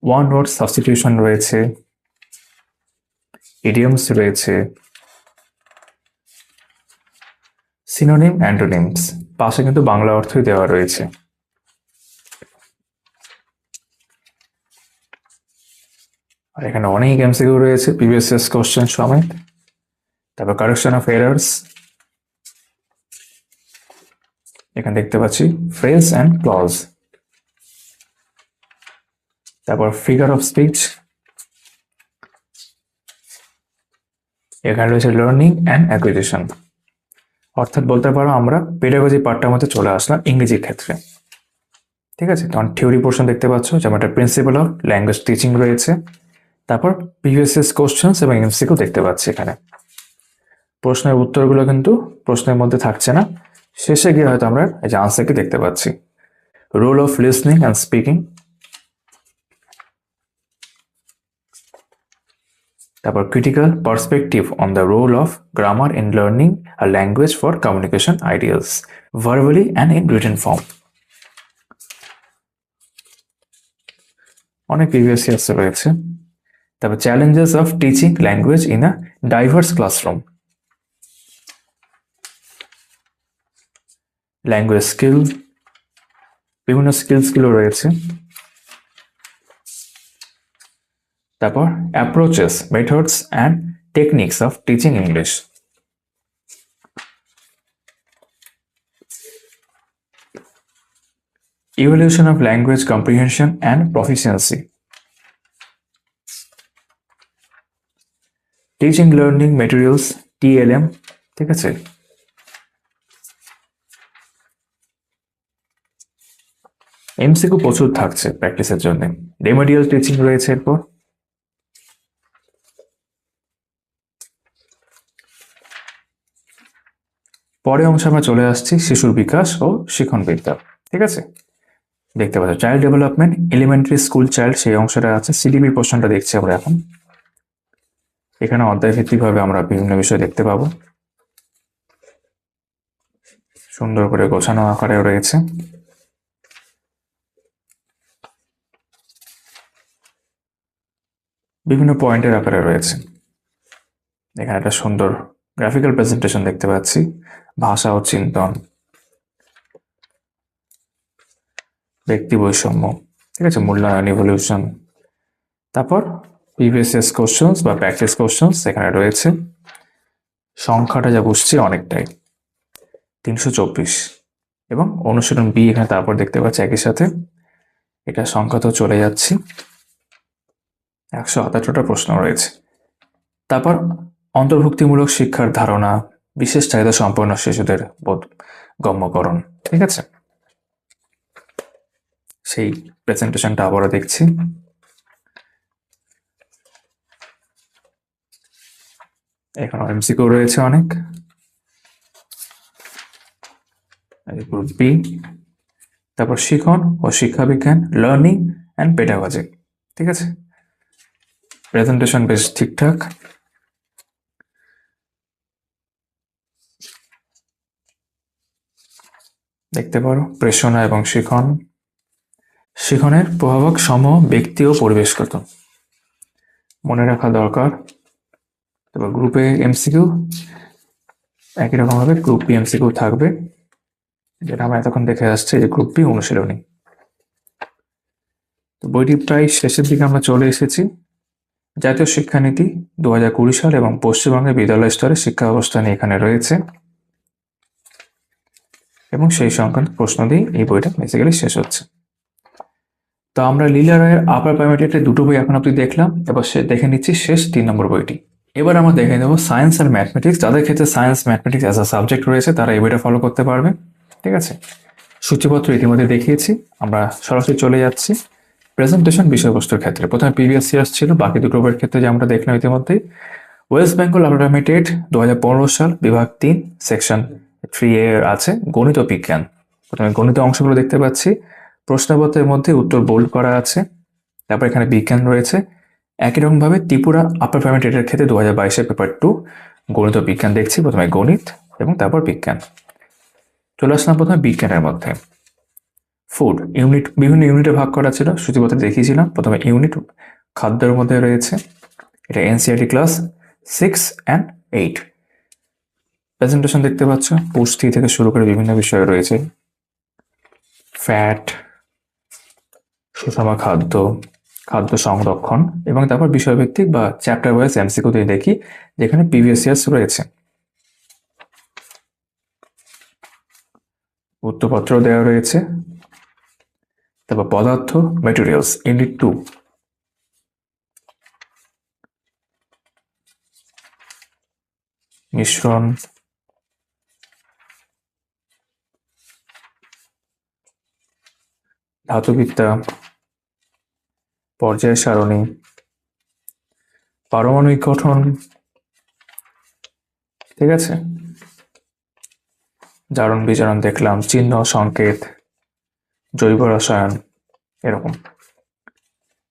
ওয়ান ওয়ার্ড সাবস্টিটিউশন রয়েছে, ইডিয়মস রয়েছে, সিনোনিম, অ্যান্টোনিমস, পাশে কিন্তু বাংলা অর্থই দেওয়া রয়েছে। আর এখানে অনেক এমসিকিউ রয়েছে প্রিভিয়াস ইয়ার্স কোশ্চেন সমেত। তারপর কারেকশন অফ এরার্স, এখানে দেখতে পাচ্ছি ফ্রেজ অ্যান্ড ক্লজ। তারপর ফিগার অফ স্পিচ, এখানে রয়েছে লার্নিং অ্যান্ড অ্যাকুইজিশন, অর্থাৎ বলতে পারো আমরা পেডাগজি পার্টটার মধ্যে চলে আসলাম ইংরেজির ক্ষেত্রে। ঠিক আছে, তখন থিওরি পোর্শন দেখতে পাচ্ছ, যেমন একটা প্রিন্সিপাল অফ ল্যাঙ্গুয়েজ টিচিং রয়েছে। তারপর প্রিভিয়াস ইয়ার্স কোশ্চেন্স এবং এমসিকিউ দেখতে পাচ্ছি এখানে। প্রশ্নের উত্তরগুলো কিন্তু প্রশ্নের মধ্যে থাকছে না, শেষে গিয়ে হয়তো আমরা এই যে আনসারকে দেখতে পাচ্ছি। Role of listening and speaking, তারপর critical perspective on the role of grammar in learning a language for communication ideals verbally and in written form. অনেক প্রিভিয়াস ইয়ার্স রয়েছে। তারপর challenges of teaching language in a diverse classroom, language skill, বিভিন্ন স্কিলসগুলো রয়েছে। তারপর approaches, methods and techniques of teaching English, evolution of language comprehension and proficiency, teaching learning materials TLM. ঠিক আছে, MCQ প্রচুর থাকছে প্র্যাকটিসের জন্য। রেমেডিয়াল টিচিং রয়েছে। এরপর পরে অংশে আমরা চলে আসছি শিশুর বিকাশ ও শিক্ষণ বিদ্যা। ঠিক আছে, দেখতে পাচ্ছ child development, elementary school child, সেই অংশটা আছে। সিডিবি পোর্শনটা দেখছি আমরা এখন। এখানে অধ্যায় ভিত্তিকভাবে আমরা বিভিন্ন বিষয় দেখতে পাবো, সুন্দর করে গোছানো আকারে রয়েছে। বিভিন্ন পয়েন্টের আকারে রয়েছে। এখানে একটা সুন্দর গ্রাফিক্যাল প্রেজেন্টেশন দেখতে পাচ্ছি, ভাষা ও চিন্তন, ব্যক্তি বৈষম্য, ঠিক আছে, মূল্যায়ন, ইভলিউশন। তারপর প্রিভিয়াস কোশ্চেন্স বা প্র্যাকটিস কোশ্চেন্স এখানে রয়েছে। সংখ্যাটা যা বুঝছি অনেকটাই, 324, এবং অনুশীলন বি এখানে তারপর দেখতে পাচ্ছি একই সাথে। এটা সংখ্যা তো চলে যাচ্ছি, 178টা প্রশ্ন রয়েছে। তারপর অন্তর্ভুক্তিমূলক শিক্ষার ধারণা, বিশেষ চাহিদা সম্পন্ন শিশুদের বোধগম্যকরণ। ঠিক আছে, সেই প্রেজেন্টেশনটা আবারও দেখছি। এখানে এমসিকিউ রয়েছে অনেক। গ্রুপ বি, তারপর শিখন ও শিক্ষাবিজ্ঞান, লার্নিং অ্যান্ড পেডাগজি। ঠিক আছে, প্রেজেন্টেশন বেশ ঠিকঠাক। দেখতে পারো প্রেষণা এবং শিখন। শিখনের প্রভাবক সম ব্যক্তি ও পরিবেশগত, মনে রাখা দরকার। তারপর গ্রুপে এমসিকিউ একই রকম ভাবে গ্রুপ বি এমসিকিউ থাকবে, যেটা আমরা এতক্ষণ দেখে আসছি, যে গ্রুপ বি অনুশীলনী। তো বইটি প্রায় শেষের দিকে আমরা চলে এসেছি। জাতীয় শিক্ষানীতি 2020 সাল এবং পশ্চিমবঙ্গের বিদ্যালয় স্তরে শিক্ষা ব্যবস্থা নিয়ে এখানে রয়েছে, এবং সেই সংক্রান্ত প্রশ্ন দিয়ে এই বইটা বেসিক্যালি শেষ হচ্ছে। তো আমরা লীলা রায়ের আপার প্রাইমারি দুটো বই এখন অব্দি দেখলাম, এবার দেখে নিচ্ছি শেষ 3 নম্বর বইটি। এবার আমরা দেখে নেব সায়েন্স আর ম্যাথমেটিক্স। যাদের ক্ষেত্রে science mathematics as a subject রয়েছে তারা এই বইটা ফলো করতে পারবে। ঠিক আছে, সূচিপত্র ইতিমধ্যে দেখিয়েছি, আমরা সরাসরি চলে যাচ্ছি প্রেজেন্টেশন বিষয়বস্তুর ক্ষেত্রে। প্রথমে প্রিভিয়াস ইয়ার্স ছিল, বাকি দুটো বইয়ের ক্ষেত্রে যে আমরা দেখলাম ইতিমধ্যেই। ওয়েস্ট বেঙ্গল আপার প্রাইমারি 2015 সাল, বিভাগ 3, সেকশন 3A আছে গণিত ও বিজ্ঞান। প্রথমে গণিত অংশগুলো দেখতে পাচ্ছি, প্রশ্নপত্রের মধ্যে উত্তর বোল্ড করা আছে। তারপর এখানে বিজ্ঞান রয়েছে। একই রকমভাবে ত্রিপুরা আপার প্রাইমারি এর ক্ষেত্রে 2022 পেপার 2 গণিত ও বিজ্ঞান দেখছি, প্রথমে গণিত এবং তারপর বিজ্ঞান। চলে আসলাম প্রথমে বিজ্ঞানের মধ্যে। ফুড ইউনিট, বিভিন্ন ইউনিটে ভাগ করা ছিল, সূচিপত্রে দেখিয়েছিলাম। প্রথমে ইউনিট খাদ্যের মধ্যে রয়েছে, এটা এনসিআরটি ক্লাস 6 অ্যান্ড 8। প্রেজেন্টেশন দেখতে পাচ্ছ, পুষ্টি থেকে শুরু করে বিভিন্ন বিষয় রয়েছে, ফ্যাট, সুষম খাদ্য, খাদ্য সংরক্ষণ, এবং তারপর বিষয়ভিত্তিক বা চ্যাপ্টার ওয়াইজ এমসিকিউ দিয়ে দেখি, যেখানে প্রিভিয়াস ইয়ার্স রয়েছে। উত্তরপত্র দেওয়া রয়েছে। তারপর পদার্থ, ম্যাটেরিয়ালস, ইউনিট 2। মিশ্রণ, ধাতুবিদ্যা, পর্যায় সারণী, পারমাণবিক গঠন। ঠিক আছে, জারণ বিজারণ দেখলাম, চিহ্ন সংকেত, জৈব রসায়ন, এরকম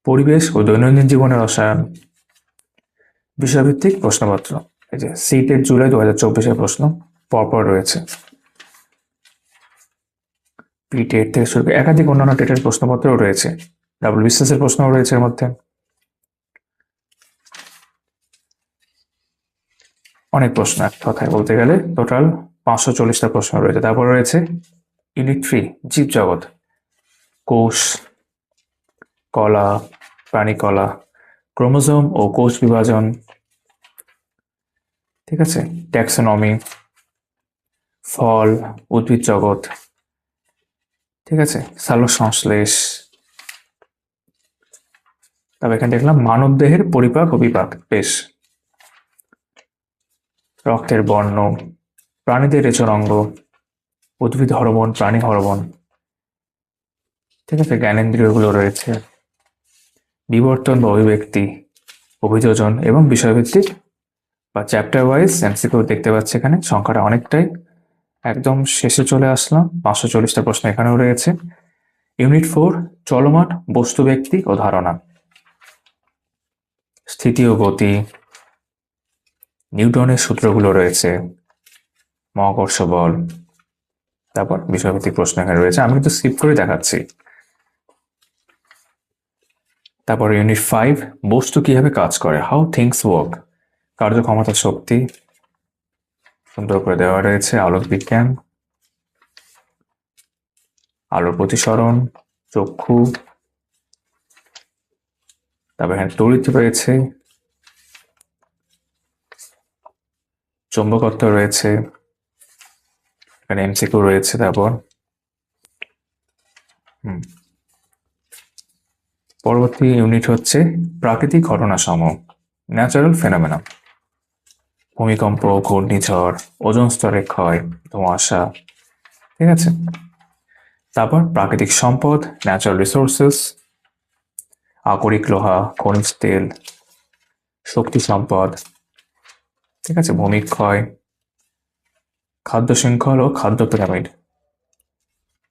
পরিবেশ ও দৈনন্দিন জীবনের রসায়ন। বিষয়ভিত্তিক প্রশ্নপত্র, এই যে সিটেট জুলাই 2024 প্রশ্ন পরপর রয়েছে। পিটেট থেকে শুরু করে একাধিক অন্যান্য টেটের প্রশ্নপত্রও রয়েছে, ডাবল বিশ্বাসের প্রশ্নও রয়েছে এর মধ্যে। অনেক প্রশ্ন, এক কথায় বলতে গেলে টোটাল 540টা প্রশ্ন রয়েছে। তারপর রয়েছে ইউনিট 3 জীবজগৎ, কোষ, কলা, প্রাণীকলা, ক্রোমোজোম ও কোষ বিভাজন। ঠিক আছে, ট্যাক্সোনমি, ফল, উদ্ভিদ জগৎ। ঠিক আছে, সালোক সংশ্লেষ। তবে এখানে দেখলাম মানব দেহের পরিপাক ও বিপাক, বেশ। রক্তের বর্ণ, প্রাণীদের রেচনাঙ্গ, উদ্ভিদ হরমোন, প্রাণী হরমোন। ঠিক আছে, জ্ঞানেন্দ্রিয়গুলো রয়েছে, বিবর্তন বা অভিব্যক্তি, অভিযোজন এবং বিষয়ভিত্তিক বা চ্যাপ্টার ওয়াইজ এমসিকিউ দেখতে পাচ্ছি। এখানে সংখ্যাটা অনেকটাই, একদম শেষে চলে আসলাম। 540টা প্রশ্ন এখানেও রয়েছে। ইউনিট 4 চলমান বস্তু, ব্যক্তি ও ধারণা, স্থিতি ও গতি, নিউটনের সূত্রগুলো রয়েছে, মহাকর্ষ বল। তারপর বিষয়ভিত্তিক প্রশ্ন এখানে রয়েছে, আমি কিন্তু স্কিপ করে দেখাচ্ছি। তারপর ইউনিট 5 বস্তু কিভাবে কাজ করে, হাউ থিংস ওয়ার্ক, কার্যক্ষমতা, শক্তি, সুন্দর করে দেওয়া রয়েছে। আলোক বিজ্ঞান, আলোর প্রতিসরণ, চক্ষু, তারপর এখানে তড়িৎ রয়েছে, চৌম্বকত্ব রয়েছে, এখানে এমসিকিউ রয়েছে। তারপর পরবর্তী ইউনিট হচ্ছে প্রাকৃতিক ঘটনাসমূহ, ন্যাচারাল ফেনোমেনা, ভূমিকম্প, ঘূর্ণিঝড়, ওজোন স্তরের ক্ষয়, ধোঁয়াশা, ঠিক আছে। তারপর প্রাকৃতিক সম্পদ, ন্যাচারাল রিসোর্সেস, আকরিক লোহা, খনিজ তেল, শক্তি সম্পদ, ঠিক আছে, ভূমিক্ষয়, খাদ্য শৃঙ্খল ও খাদ্য পিরামিড,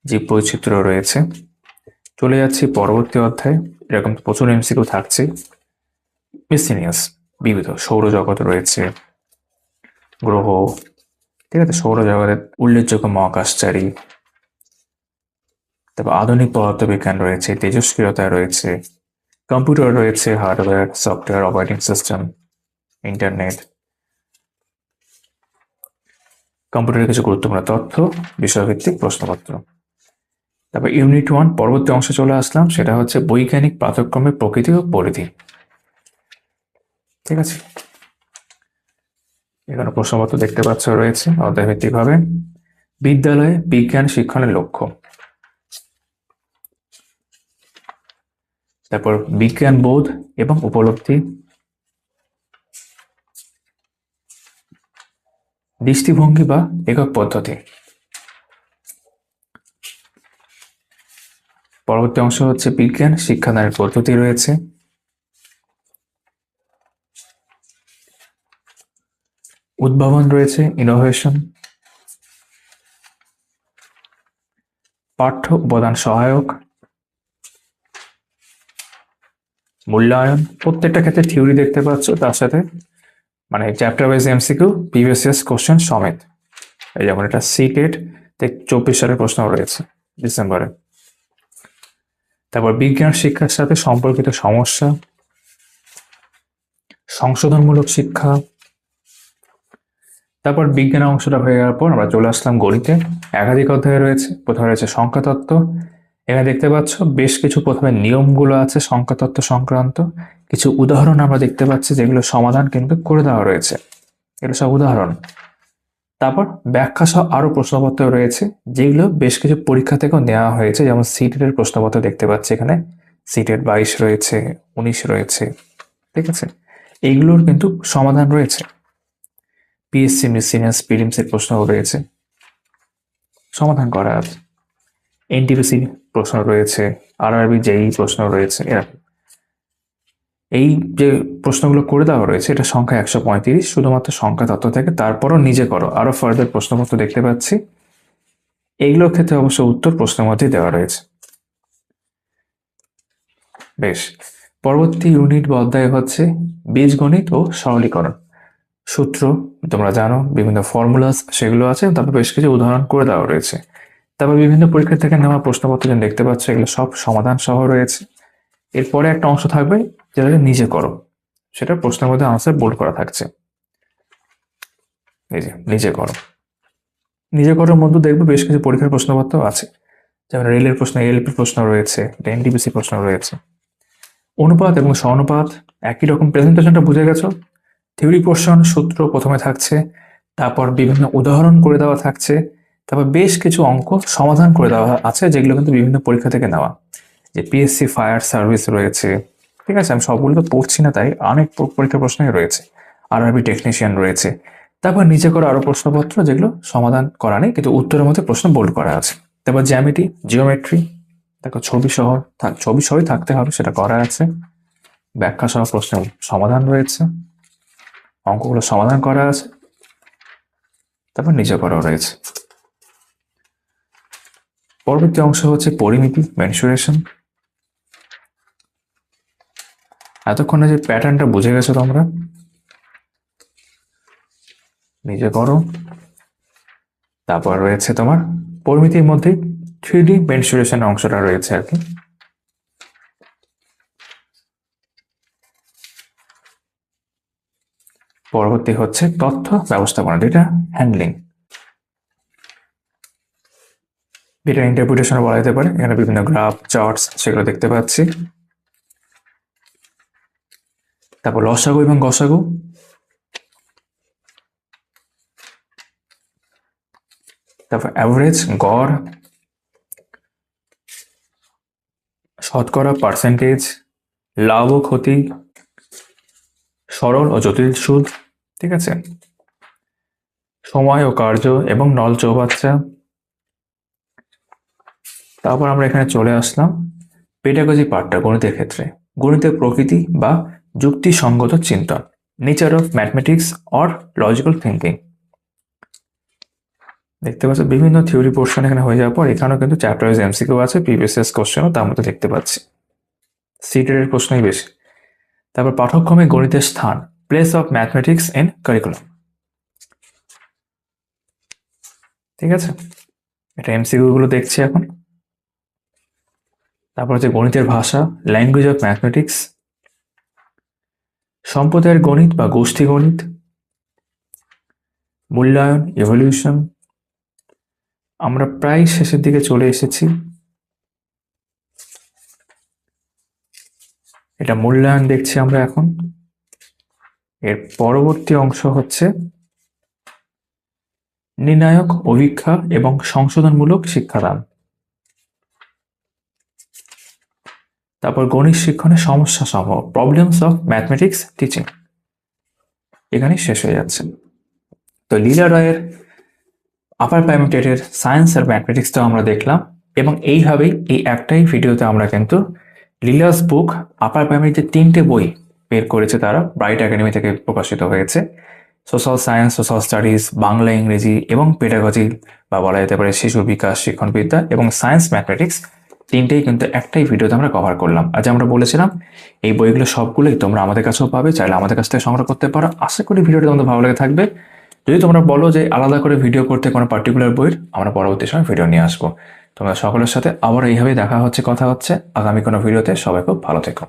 জীব বৈচিত্র্য রয়েছে। চলে যাচ্ছি পরবর্তী অধ্যায়ে, এরকম প্রচুর এমসিকিউ থাকছে। মিসিনিয়াস, বিবিধ সৌরজগৎ রয়েছে, গ্রহ, ঠিক আছে, সৌরজগতের উল্লেখযোগ্য মহাকাশচারী, তারপর আধুনিক পদার্থবিজ্ঞান রয়েছে, তেজস্ক্রিয়তা রয়েছে, কম্পিউটার রয়েছে, hardware, software, operating system, internet, কম্পিউটারের কিছু গুরুত্বপূর্ণ তথ্য, বিষয়ভিত্তিক প্রশ্নপত্র। তারপর ইউনিট 1 পরবর্তী অংশে চলে আসলাম, সেটা হচ্ছে বৈজ্ঞানিক পাঠ্যক্রমের প্রকৃতি ও পরিধি, ঠিক আছে। এখানে প্রশ্নপত্র দেখতে পাচ্ছ রয়েছে অধ্যায়ভিত্তিক ভাবে। বিদ্যালয়ে বিজ্ঞান শিক্ষণের লক্ষ্য, তারপর বিজ্ঞান বোধ এবং উপলব্ধি, দৃষ্টিভঙ্গি বা একক পদ্ধতি। পরবর্তী অংশ হচ্ছে বিজ্ঞান শিক্ষাদানের পদ্ধতি রয়েছে, উদ্ভাবন রয়েছে, ইনোভেশন, পাঠ্য উপাদান সহায়ক, মূল্যায়ন, প্রত্যেকটা ক্ষেত্রে থিওরি দেখতে পাচ্ছ, তার সাথে মানে chapter wise MCQ, previous years question সমেত। এই যেমন এটা সিটেট 24 সালের প্রশ্ন রয়েছে ডিসেম্বরে। তারপর বিজ্ঞান শিক্ষার সাথে সম্পর্কিত সমস্যা, সংশোধনমূলক শিক্ষা। তারপর বিজ্ঞান অংশটা হয়ে যাওয়ার পর আমরা চলে আসলাম গণিতে। একাধিক অধ্যায় রয়েছে। প্রথমে রয়েছে সংখ্যাতত্ত্ব। এখানে দেখতে পাচ্ছ বেশ কিছু প্রথমে নিয়মগুলো আছে সংখ্যাতত্ত্ব সংক্রান্ত, কিছু উদাহরণ আমরা দেখতে পাচ্ছি যেগুলো সমাধান কিন্তু করে দেওয়া রয়েছে, এগুলো সব উদাহরণ। তারপর ব্যাখ্যা সহ আরো প্রশ্নপত্র রয়েছে যেগুলো বেশ কিছু পরীক্ষা থেকেও নেওয়া হয়েছে, যেমন সিটেট এর প্রশ্নপত্র দেখতে পাচ্ছি এখানে, সিটেট 22 রয়েছে, 19 রয়েছে, ঠিক আছে। এইগুলোর কিন্তু সমাধান রয়েছে। পিএসসি মিসিনিয়াস প্রিলিমস এর প্রশ্ন রয়েছে, সমাধান করা আছে। এনটিপিসি প্রশ্ন রয়েছে, আরআরবি জেই প্রশ্ন রয়েছে। এরকম এই যে প্রশ্নগুলো করে দেওয়া রয়েছে এটা সংখ্যা 135, শুধুমাত্র সংখ্যা তত্ত্ব থেকে। তারপরও নিজে করো, আরো ফার্দার প্রশ্নপত্র দেখতে পাচ্ছি, এইগুলোর ক্ষেত্রে অবশ্য উত্তর প্রশ্নের মধ্যে দেওয়া রয়েছে। বেশ, পরবর্তী ইউনিট বা অধ্যায় হচ্ছে বীজগণিত ও সরলীকরণ। সূত্র তোমরা জানো, বিভিন্ন ফর্মুলাস সেগুলো আছে, তারপর বেশ কিছু উদাহরণ করে দেওয়া রয়েছে। তারপর বিভিন্ন পরীক্ষা থেকে নেওয়া প্রশ্নপত্র যেন দেখতে পাচ্ছ, এগুলো সব সমাধান সহ রয়েছে। এরপরে একটা অংশ থাকবে যেটা নিজে করো, সেটা প্রশ্নের মধ্যে আনসার বোল্ড করা থাকছে। এই যে নিজে করো, নিজে করার মধ্যে দেখবে বেশ কিছু পরীক্ষার প্রশ্নপত্র আছে, যেমন রেলের প্রশ্ন, এলপি প্রশ্ন রয়েছে, এনটিপিসি প্রশ্ন রয়েছে। অনুপাত এবং সমানুপাত একই রকম, প্রেজেন্টেশনটা বুঝে গেছো। থিওরি পোর্শন, সূত্র প্রথমে থাকছে, তারপর বিভিন্ন উদাহরণ করে দেওয়া থাকছে, তারপর বেশ কিছু অঙ্ক সমাধান করে দেওয়া আছে যেগুলো কিন্তু বিভিন্ন পরীক্ষা থেকে নেওয়া। যে পিএসসি ফায়ার সার্ভিস রয়েছে, ঠিক আছে, আমি সবগুলো তো পড়ছি না, তাই অনেক পরীক্ষা প্রশ্নই রয়েছে। আরআরবি টেকনিশিয়ান রয়েছে। তারপর নিচে করা আরো প্রশ্নপত্র যেগুলো সমাধান করা নেই কিন্তু উত্তরের মধ্যে প্রশ্ন বোল্ড করা আছে। তারপর জ্যামিতি, জিওমেট্রি, দেখো ছবি সহ, ছবি সহই থাকতে হবে, সেটা করা আছে। ব্যাখ্যা সহ প্রশ্নের সমাধান রয়েছে, অঙ্কগুলো সমাধান করা আছে, তারপর নিচে করা রয়েছে। পরবর্তী অংশ হচ্ছে পরিমিতি, মেনসুরেশন। এতক্ষণে যে প্যাটার্নটা বুঝে গেছো তোমরা, নিজে করো। তারপর রয়েছে তোমার পরিমিতির মধ্যে 3D মেনসুরেশন অংশটা রয়েছে আর কি। পরবর্তী হচ্ছে তথ্য ব্যবস্থাপনা, ডেটা হ্যান্ডলিং, ডেটা ইন্টারপ্রিটেশন বলা যেতে পারে। এখানে বিভিন্ন গ্রাফ, চার্টস সেগুলো দেখতে পাচ্ছি। তারপর লসাগু এবং গসাগু, তারপর অ্যাভারেজ গড়, শতকরা পার্সেন্টেজ, লাভ ও ক্ষতি, সরল ও জটিল সুদ, ঠিক আছে, সময় ও কার্য এবং নল চৌবাচ্চা। তারপর আমরা এখানে চলে আসলাম পেডাগজি পার্টটা গণিতের ক্ষেত্রে, গণিতের প্রকৃতি বা যুক্তিসঙ্গত চিন্তন, nature of mathematics or logical thinking. দেখতে পাচ্ছ বিভিন্ন থিওরি পোর্শন এখানে হয়ে যাওয়ার পর এখানেও কিন্তু চ্যাপ্টার ওয়াইজ এমসিকিউ আছে, প্রিভিয়াস কোশ্চেনও তার মধ্যে দেখতে পাচ্ছি, সিটের প্রশ্নই বেশি। তারপর পাঠ্যক্রমে গণিতের স্থান, place of mathematics in curriculum, ঠিক আছে, এটা এমসিকিউ গুলো দেখছি এখন। তারপর হচ্ছে গণিতের ভাষা, ল্যাঙ্গুয়েজ অফ ম্যাথমেটিক্স, সম্প্রদায়ের গণিত বা গোষ্ঠী গণিত, মূল্যায়ন, ইভলিউশন। আমরা প্রায় শেষের দিকে চলে এসেছি। এটা মূল্যায়ন দেখছি আমরা এখন। এর পরবর্তী অংশ হচ্ছে নির্ণায়ক, অভিক্ষা এবং সংশোধনমূলক শিক্ষাদান। তারপর গণিত শিক্ষণের সমস্যা সমূহ, প্রবলেমস অফ ম্যাথমেটিক্স টিচিং, এখানে শেষ হয়ে যাচ্ছে। তো লীলা রয়ের আপার প্রাইমারি টেটের সায়েন্স আর ম্যাথমেটিক্সটাও আমরা দেখলাম, এবং এইভাবেই এই একটাই ভিডিওতে আমরা কিন্তু লীলাস বুক আপার প্রাইমারি যে 3টে বই বের করেছে তারা, ব্রাইট একাডেমি থেকে প্রকাশিত হয়েছে, social science, social studies, Bangla, ইংরেজি এবং পেডাগজি বা বলা যেতে পারে শিশু বিকাশ, শিক্ষণবিদ্যা এবং সায়েন্স ম্যাথমেটিক্স, 3টেই কিন্তু একটাই ভিডিওতে আমরা কভার করলাম। আজ আমরা বলেছিলাম এই বইগুলো সবগুলোই তোমরা আমাদের কাছেও পাবে, চাইলে আমাদের কাছ থেকে সংগ্রহ করতে পারো। আশা করি ভিডিওটা তোমাদের ভালো লেগে থাকবে। যদি তোমরা বলো যে আলাদা করে ভিডিও করতে কোনো পার্টিকুলার বইয়ের, আমরা পরবর্তী সময় ভিডিও নিয়ে আসবো। তোমরা সকলের সাথে আবার এইভাবেই দেখা হচ্ছে, কথা হচ্ছে আগামী কোনো ভিডিওতে। সবাই খুব ভালো থেকো।